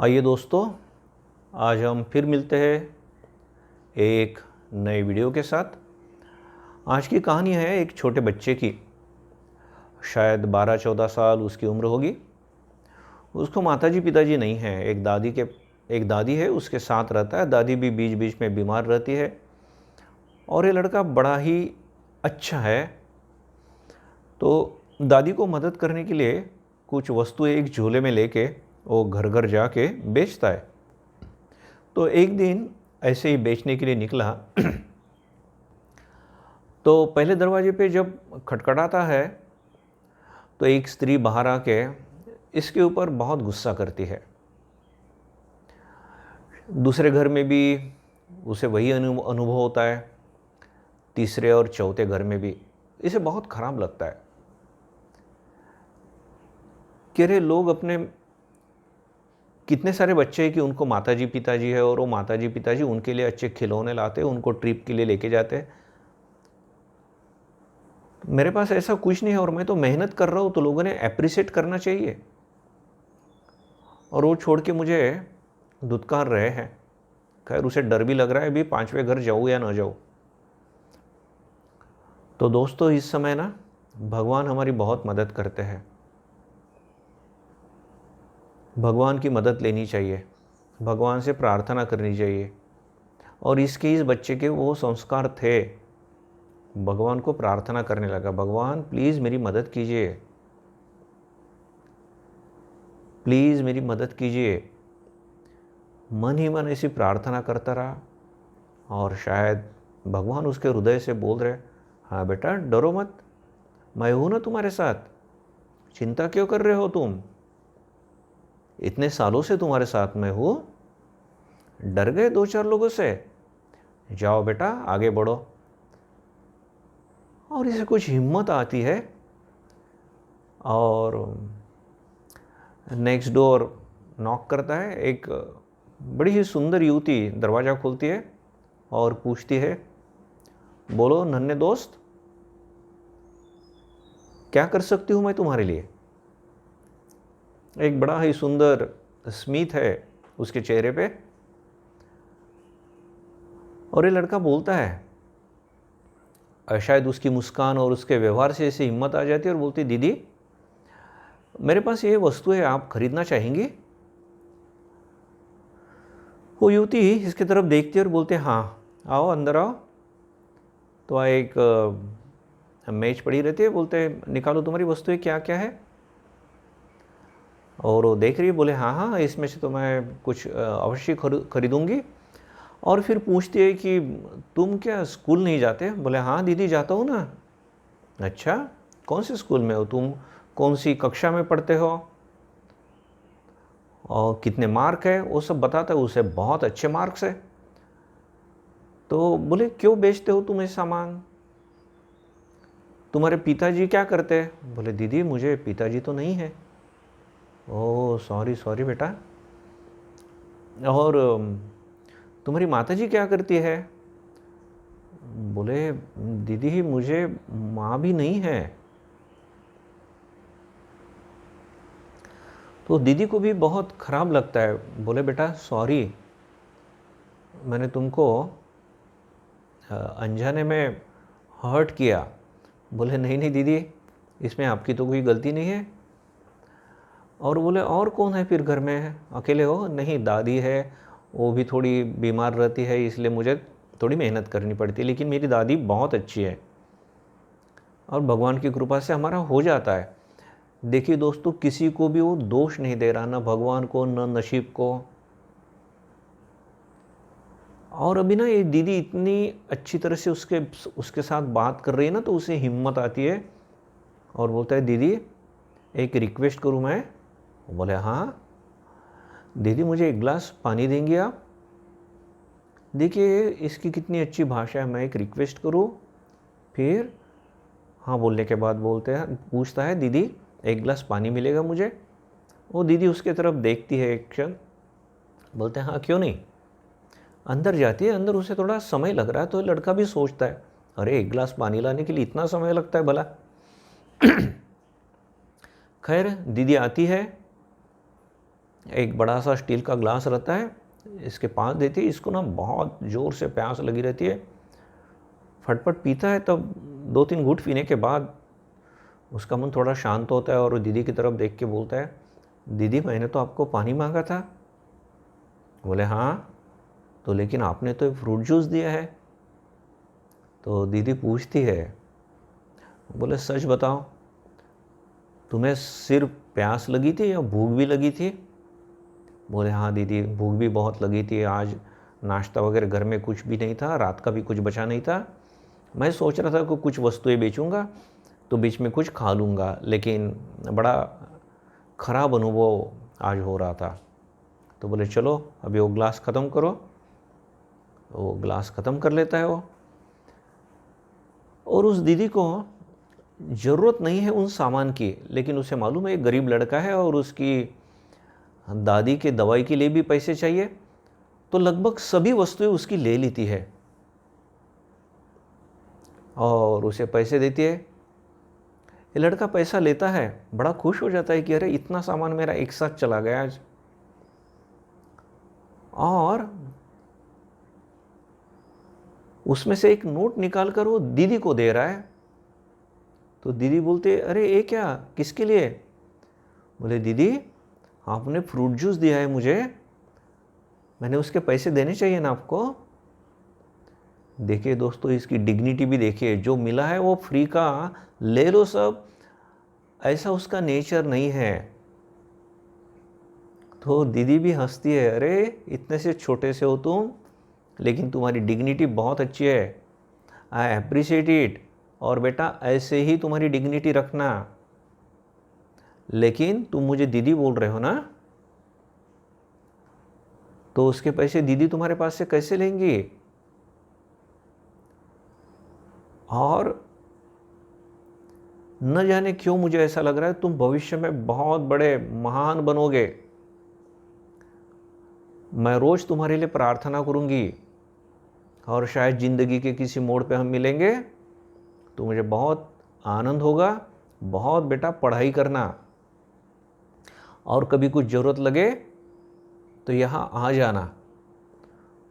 आइए दोस्तों, आज हम फिर मिलते हैं एक नए वीडियो के साथ। आज की कहानी है एक छोटे बच्चे की। शायद 12-14 साल उसकी उम्र होगी। उसको माताजी पिताजी नहीं हैं। एक दादी है, उसके साथ रहता है। दादी भी बीच बीच में बीमार रहती है। और ये लड़का बड़ा ही अच्छा है। तो दादी को मदद करने के लिए कुछ वस्तुएं एक झोले में लेके वो घर घर जाके बेचता है। तो एक दिन ऐसे ही बेचने के लिए निकला। तो पहले दरवाजे पे जब खटखटाता है तो एक स्त्री बाहर आके इसके ऊपर बहुत गुस्सा करती है। दूसरे घर में भी उसे वही अनुभव होता है। तीसरे और चौथे घर में भी इसे बहुत खराब लगता है कि अरे लोग अपने कितने सारे बच्चे हैं कि उनको माताजी पिताजी है और वो माताजी पिताजी उनके लिए अच्छे खिलौने लाते, उनको ट्रिप के लिए लेके जाते। मेरे पास ऐसा कुछ नहीं है और मैं तो मेहनत कर रहा हूँ, तो लोगों ने अप्रिशिएट करना चाहिए। और वो छोड़ के मुझे धुतकार रहे हैं। खैर उसे डर भी लग रहा है अभी 5वें घर जाऊँ या ना जाऊँ। तो दोस्तों, इस समय ना भगवान हमारी बहुत मदद करते हैं। भगवान की मदद लेनी चाहिए, भगवान से प्रार्थना करनी चाहिए। और इस बच्चे के वो संस्कार थे। भगवान को प्रार्थना करने लगा, भगवान प्लीज़ मेरी मदद कीजिए, प्लीज़ मेरी मदद कीजिए। मन ही मन ऐसी प्रार्थना करता रहा। और शायद भगवान उसके हृदय से बोल रहे, हाँ बेटा डरो मत, मैं हूँ ना तुम्हारे साथ, चिंता क्यों कर रहे हो तुम, इतने सालों से तुम्हारे साथ मैं हूँ। डर गए 2-4 लोगों से, जाओ बेटा आगे बढ़ो। और इसे कुछ हिम्मत आती है और नेक्स्ट डोर नॉक करता है। एक बड़ी ही सुंदर युवती दरवाज़ा खोलती है और पूछती है, बोलो नन्हे दोस्त, क्या कर सकती हूँ मैं तुम्हारे लिए। एक बड़ा ही सुंदर स्मित है उसके चेहरे पे। और ये लड़का बोलता है, शायद उसकी मुस्कान और उसके व्यवहार से ऐसी हिम्मत आ जाती है और बोलती, दीदी मेरे पास ये वस्तु है, आप खरीदना चाहेंगी। वो युवती इसकी तरफ देखती है और बोलते, हाँ आओ अंदर आओ। तो एक मेज पड़ी रहती है, बोलते निकालो तुम्हारी वस्तुएं क्या क्या है। और वो देख रही है, बोले हाँ हाँ इसमें से तो मैं कुछ अवश्य खरीदूंगी। और फिर पूछती है कि तुम क्या स्कूल नहीं जाते। बोले हाँ दीदी जाता हूँ ना। अच्छा कौन से स्कूल में हो तुम, कौन सी कक्षा में पढ़ते हो और कितने मार्क है, वो सब बताता है। उसे बहुत अच्छे मार्क्स है। तो बोले क्यों बेचते हो तुम ये सामान, तुम्हारे पिताजी क्या करते हैं। बोले दीदी मुझे पिताजी तो नहीं है। ओह सॉरी सॉरी बेटा। और तुम्हारी माताजी क्या करती है। बोले दीदी मुझे माँ भी नहीं है। तो दीदी को भी बहुत ख़राब लगता है। बोले बेटा सॉरी, मैंने तुमको अनजाने में हर्ट किया। बोले नहीं नहीं दीदी, इसमें आपकी तो कोई गलती नहीं है। और बोले और कौन है फिर घर में, अकेले हो। नहीं दादी है, वो भी थोड़ी बीमार रहती है, इसलिए मुझे थोड़ी मेहनत करनी पड़ती है, लेकिन मेरी दादी बहुत अच्छी है और भगवान की कृपा से हमारा हो जाता है। देखिए दोस्तों, किसी को भी वो दोष नहीं दे रहा, ना भगवान को ना नसीब को। और अभी ना ये दीदी इतनी अच्छी तरह से उसके साथ बात कर रही है ना, तो उसे हिम्मत आती है और बोलता है, दीदी एक रिक्वेस्ट करूँ मैं। बोले हाँ दीदी, मुझे एक गिलास पानी देंगी आप। देखिए इसकी कितनी अच्छी भाषा है, मैं एक रिक्वेस्ट करूँ। फिर हाँ बोलने के बाद पूछता है, दीदी एक गिलास पानी मिलेगा मुझे। वो दीदी उसके तरफ देखती है एक क्षण, बोलते हैं हाँ क्यों नहीं। अंदर जाती है। अंदर उसे थोड़ा समय लग रहा है, तो लड़का भी सोचता है, अरे एक गिलास पानी लाने के लिए इतना समय लगता है भला। खैर दीदी आती है, एक बड़ा सा स्टील का ग्लास रहता है, इसके पास देती है, इसको ना बहुत ज़ोर से प्यास लगी रहती है, फटफट पीता है। तब 2-3 घूंट पीने के बाद उसका मन थोड़ा शांत होता है और वो दीदी की तरफ देख के बोलता है, दीदी मैंने तो आपको पानी मांगा था। बोले हाँ, तो लेकिन आपने तो फ्रूट जूस दिया है। तो दीदी पूछती है, बोले सच बताओ, तुम्हें सिर्फ प्यास लगी थी या भूख भी लगी थी? बोले हाँ दीदी, भूख भी बहुत लगी थी, आज नाश्ता वगैरह घर में कुछ भी नहीं था, रात का भी कुछ बचा नहीं था। मैं सोच रहा था कि कुछ वस्तुएं बेचूंगा तो बीच में कुछ खा लूँगा, लेकिन बड़ा ख़राब अनुभव आज हो रहा था। तो बोले चलो अभी वो ग्लास ख़त्म करो। वो ग्लास ख़त्म कर लेता है वो। और उस दीदी को ज़रूरत नहीं है उन सामान की, लेकिन उसे मालूम है एक गरीब लड़का है और उसकी दादी के दवाई के लिए भी पैसे चाहिए, तो लगभग सभी वस्तुएं उसकी ले लेती है और उसे पैसे देती है। ये लड़का पैसा लेता है, बड़ा खुश हो जाता है कि अरे इतना सामान मेरा एक साथ चला गया आज। और उसमें से एक नोट निकाल कर वो दीदी को दे रहा है। तो दीदी बोलते अरे ये क्या, किसके लिए? बोले दीदी आपने फ्रूट जूस दिया है मुझे, मैंने उसके पैसे देने चाहिए ना आपको। देखिए दोस्तों, इसकी डिग्निटी भी देखिए, जो मिला है वो फ्री का ले लो सब, ऐसा उसका नेचर नहीं है। तो दीदी भी हंसती है, अरे इतने से छोटे से हो तुम, लेकिन तुम्हारी डिग्निटी बहुत अच्छी है, आई अप्रिशिएट इट। और बेटा ऐसे ही तुम्हारी डिग्निटी रखना। लेकिन तुम मुझे दीदी बोल रहे हो ना, तो उसके पैसे दीदी तुम्हारे पास से कैसे लेंगी? और न जाने क्यों मुझे ऐसा लग रहा है तुम भविष्य में बहुत बड़े महान बनोगे। मैं रोज तुम्हारे लिए प्रार्थना करूंगी और शायद जिंदगी के किसी मोड़ पे हम मिलेंगे तो मुझे बहुत आनंद होगा। बहुत बेटा पढ़ाई करना, और कभी कुछ ज़रूरत लगे तो यहाँ आ जाना।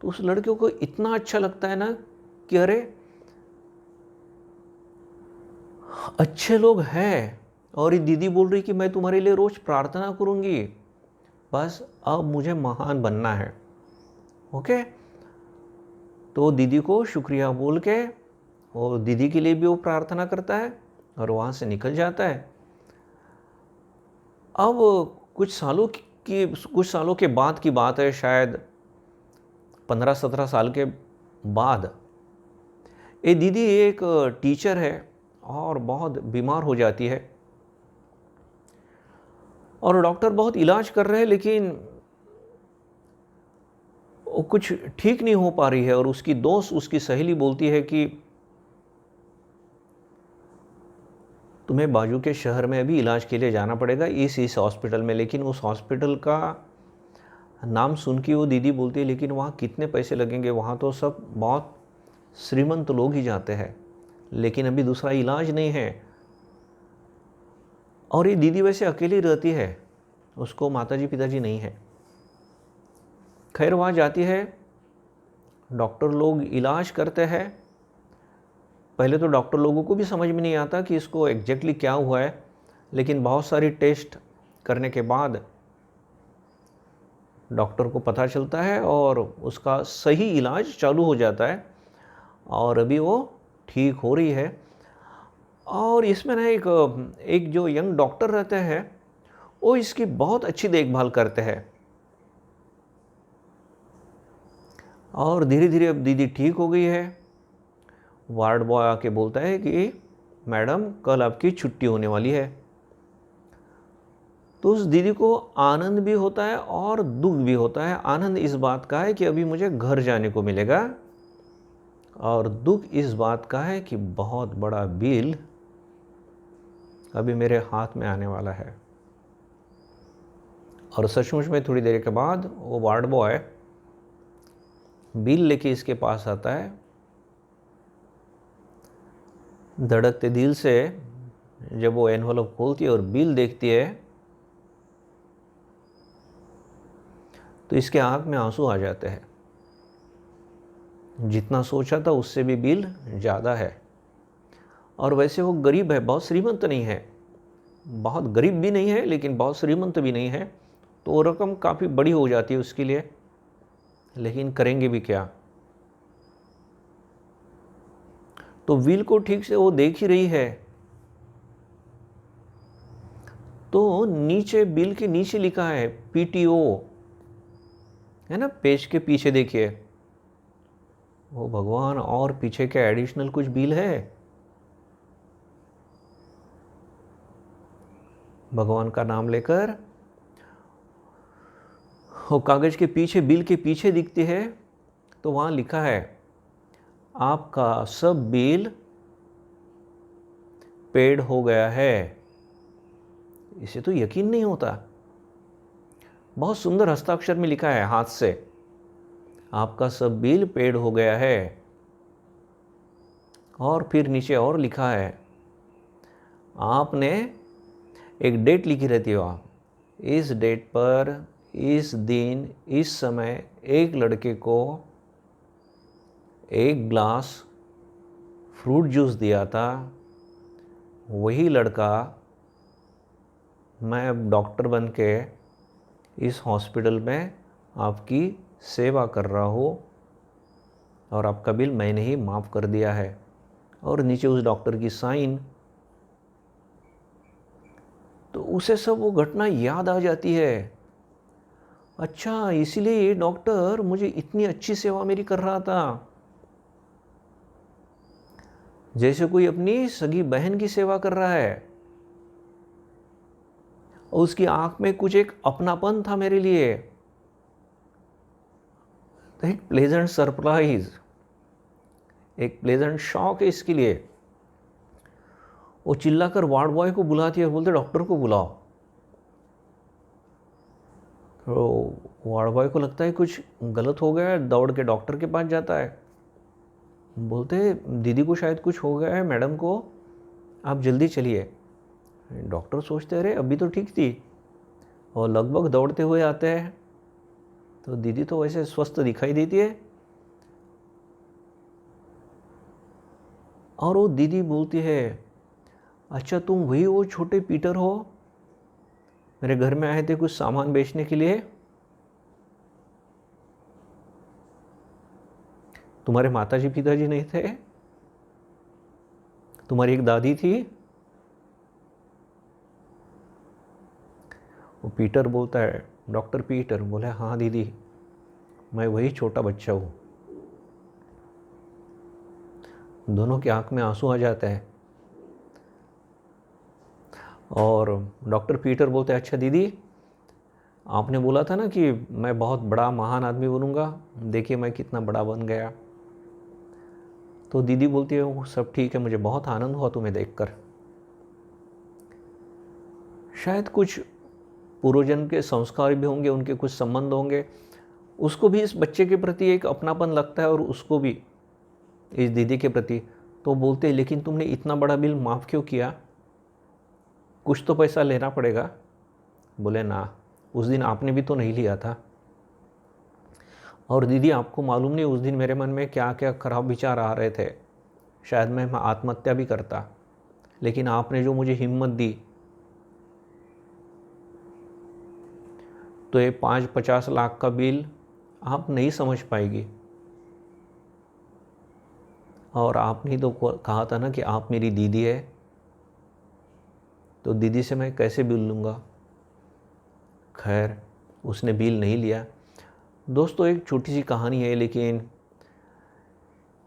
तो उस लड़के को इतना अच्छा लगता है ना कि अरे अच्छे लोग हैं, और ये दीदी बोल रही कि मैं तुम्हारे लिए रोज़ प्रार्थना करूँगी, बस अब मुझे महान बनना है। ओके, तो दीदी को शुक्रिया बोल के और दीदी के लिए भी वो प्रार्थना करता है और वहाँ से निकल जाता है। अब कुछ सालों के बाद की बात है, शायद 15-17 साल के बाद। ये दीदी एक टीचर है और बहुत बीमार हो जाती है और डॉक्टर बहुत इलाज कर रहे हैं, लेकिन वो कुछ ठीक नहीं हो पा रही है। और उसकी दोस्त, उसकी सहेली बोलती है कि तुम्हें बाजू के शहर में अभी इलाज के लिए जाना पड़ेगा, इस हॉस्पिटल में। लेकिन उस हॉस्पिटल का नाम सुन के वो दीदी बोलती है, लेकिन वहाँ कितने पैसे लगेंगे, वहाँ तो सब बहुत श्रीमंत लोग ही जाते हैं, लेकिन अभी दूसरा इलाज नहीं है। और ये दीदी वैसे अकेली रहती है, उसको माताजी पिताजी नहीं है। खैर वहाँ जाती है, डॉक्टर लोग इलाज करते हैं। पहले तो डॉक्टर लोगों को भी समझ में नहीं आता कि इसको एग्जैक्टली क्या हुआ है, लेकिन बहुत सारी टेस्ट करने के बाद डॉक्टर को पता चलता है और उसका सही इलाज चालू हो जाता है और अभी वो ठीक हो रही है। और इसमें ना एक जो यंग डॉक्टर रहते हैं वो इसकी बहुत अच्छी देखभाल करते हैं। और धीरे धीरे अब दीदी ठीक हो गई है। वार्ड बॉय आके बोलता है कि मैडम कल आपकी छुट्टी होने वाली है। तो उस दीदी को आनंद भी होता है और दुख भी होता है। आनंद इस बात का है कि अभी मुझे घर जाने को मिलेगा, और दुख इस बात का है कि बहुत बड़ा बिल अभी मेरे हाथ में आने वाला है। और सचमुच में थोड़ी देर के बाद वो वार्ड बॉय बिल लेके इसके पास आता है। धड़कते दिल से जब वो एनवलप खोलती है और बिल देखती है तो इसके आँख में आंसू आ जाते हैं। जितना सोचा था उससे भी बिल ज़्यादा है। और वैसे वो गरीब है, बहुत श्रीमंत नहीं है, बहुत गरीब भी नहीं है लेकिन बहुत श्रीमंत भी नहीं है, तो वो रकम काफ़ी बड़ी हो जाती है उसके लिए, लेकिन करेंगे भी क्या। तो बिल को ठीक से वो देख ही रही है, तो नीचे बिल के नीचे लिखा है PTO, है ना, पेज के पीछे देखिए। वो भगवान, और पीछे क्या एडिशनल कुछ बिल है? भगवान का नाम लेकर वो कागज के पीछे, बिल के पीछे दिखती है, तो वहाँ लिखा है आपका सब बिल पेड हो गया है। इसे तो यकीन नहीं होता। बहुत सुंदर हस्ताक्षर में लिखा है हाथ से, आपका सब बिल पेड हो गया है। और फिर नीचे और लिखा है, आपने एक डेट लिखी रहती है वहाँ, इस डेट पर, इस दिन, इस समय एक लड़के को एक ग्लास फ्रूट जूस दिया था, वही लड़का मैं अब डॉक्टर बन के इस हॉस्पिटल में आपकी सेवा कर रहा हूँ और आपका बिल मैंने ही माफ़ कर दिया है। और नीचे उस डॉक्टर की साइन। तो उसे सब वो घटना याद आ जाती है। अच्छा, इसीलिए ये डॉक्टर मुझे इतनी अच्छी सेवा मेरी कर रहा था, जैसे कोई अपनी सगी बहन की सेवा कर रहा है। और उसकी आंख में कुछ एक अपनापन था मेरे लिए, तो एक प्लेजेंट सरप्राइज, एक प्लेजेंट शॉक है इसके लिए। वो चिल्लाकर वार्ड बॉय को बुलाती है और बोलते डॉक्टर को बुलाओ। तो वार्ड बॉय को लगता है कुछ गलत हो गया है, दौड़ के डॉक्टर के पास जाता है। बोलते दीदी को शायद कुछ हो गया है, मैडम को, आप जल्दी चलिए। डॉक्टर सोचते रहे अभी तो ठीक थी, और लगभग दौड़ते हुए आते हैं तो दीदी तो वैसे स्वस्थ दिखाई देती है। और वो दीदी बोलती है, अच्छा तुम वही वो छोटे पीटर हो, मेरे घर में आए थे कुछ सामान बेचने के लिए। तुम्हारे माताजी पिताजी नहीं थे? तुम्हारी एक दादी थी? वो पीटर बोलता है, डॉक्टर पीटर बोले, हाँ दीदी, मैं वही छोटा बच्चा हूँ। दोनों की आंख में आंसू आ जाते हैं। और डॉक्टर पीटर बोलते हैं, अच्छा दीदी, आपने बोला था ना कि मैं बहुत बड़ा महान आदमी बनूंगा, देखिए मैं कितना बड़ा बन गया। तो दीदी बोलती है, वो सब ठीक है, मुझे बहुत आनंद हुआ तुम्हें देखकर। शायद कुछ पूर्वजन्म के संस्कार भी होंगे, उनके कुछ संबंध होंगे, उसको भी इस बच्चे के प्रति एक अपनापन लगता है और उसको भी इस दीदी के प्रति। तो बोलते हैं, लेकिन तुमने इतना बड़ा बिल माफ़ क्यों किया? कुछ तो पैसा लेना पड़ेगा। बोले ना, उस दिन आपने भी तो नहीं लिया था। और दीदी आपको मालूम नहीं उस दिन मेरे मन में क्या क्या खराब विचार आ रहे थे, शायद मैं आत्महत्या भी करता, लेकिन आपने जो मुझे हिम्मत दी, तो ये 50 लाख का बिल आप नहीं समझ पाएगी। और आपने तो कहा था ना कि आप मेरी दीदी है, तो दीदी से मैं कैसे बिल लूँगा। खैर, उसने बिल नहीं लिया। दोस्तों, एक छोटी सी कहानी है, लेकिन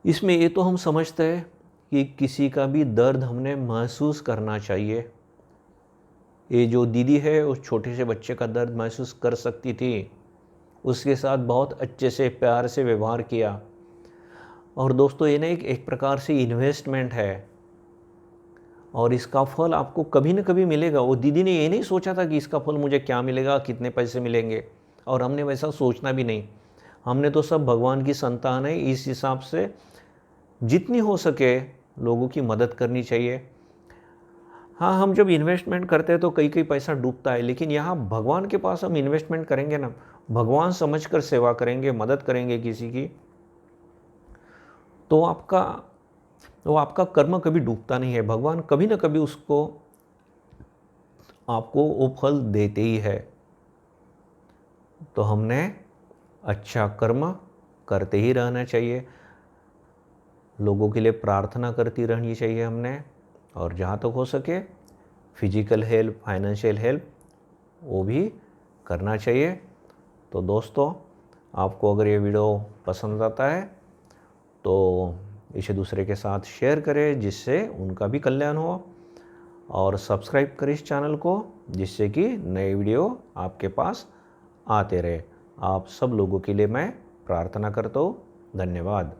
इसमें ये तो हम समझते हैं कि किसी का भी दर्द हमने महसूस करना चाहिए। ये जो दीदी है उस छोटे से बच्चे का दर्द महसूस कर सकती थी, उसके साथ बहुत अच्छे से प्यार से व्यवहार किया। और दोस्तों, ये ना एक प्रकार से इन्वेस्टमेंट है, और इसका फल आपको कभी न कभी मिलेगा। वो दीदी ने ये नहीं सोचा था कि इसका फल मुझे क्या मिलेगा, कितने पैसे मिलेंगे, और हमने वैसा सोचना भी नहीं। हमने तो सब भगवान की संतान है, इस हिसाब से जितनी हो सके लोगों की मदद करनी चाहिए। हाँ, हम जब इन्वेस्टमेंट करते हैं तो कई कई पैसा डूबता है, लेकिन यहाँ भगवान के पास हम इन्वेस्टमेंट करेंगे ना, भगवान समझकर सेवा करेंगे, मदद करेंगे किसी की, तो आपका कर्म कभी डूबता नहीं है। भगवान कभी ना कभी उसको आपको वो फल देते ही है। तो हमने अच्छा कर्म करते ही रहना चाहिए, लोगों के लिए प्रार्थना करती रहनी चाहिए हमने, और जहाँ तक हो सके फिजिकल हेल्प, फाइनेंशियल हेल्प वो भी करना चाहिए। तो दोस्तों, आपको अगर ये वीडियो पसंद आता है तो इसे दूसरे के साथ शेयर करें जिससे उनका भी कल्याण हो, और सब्सक्राइब करें इस चैनल को जिससे कि नए वीडियो आपके पास आते रहे। आप सब लोगों के लिए मैं प्रार्थना करता हूँ। धन्यवाद।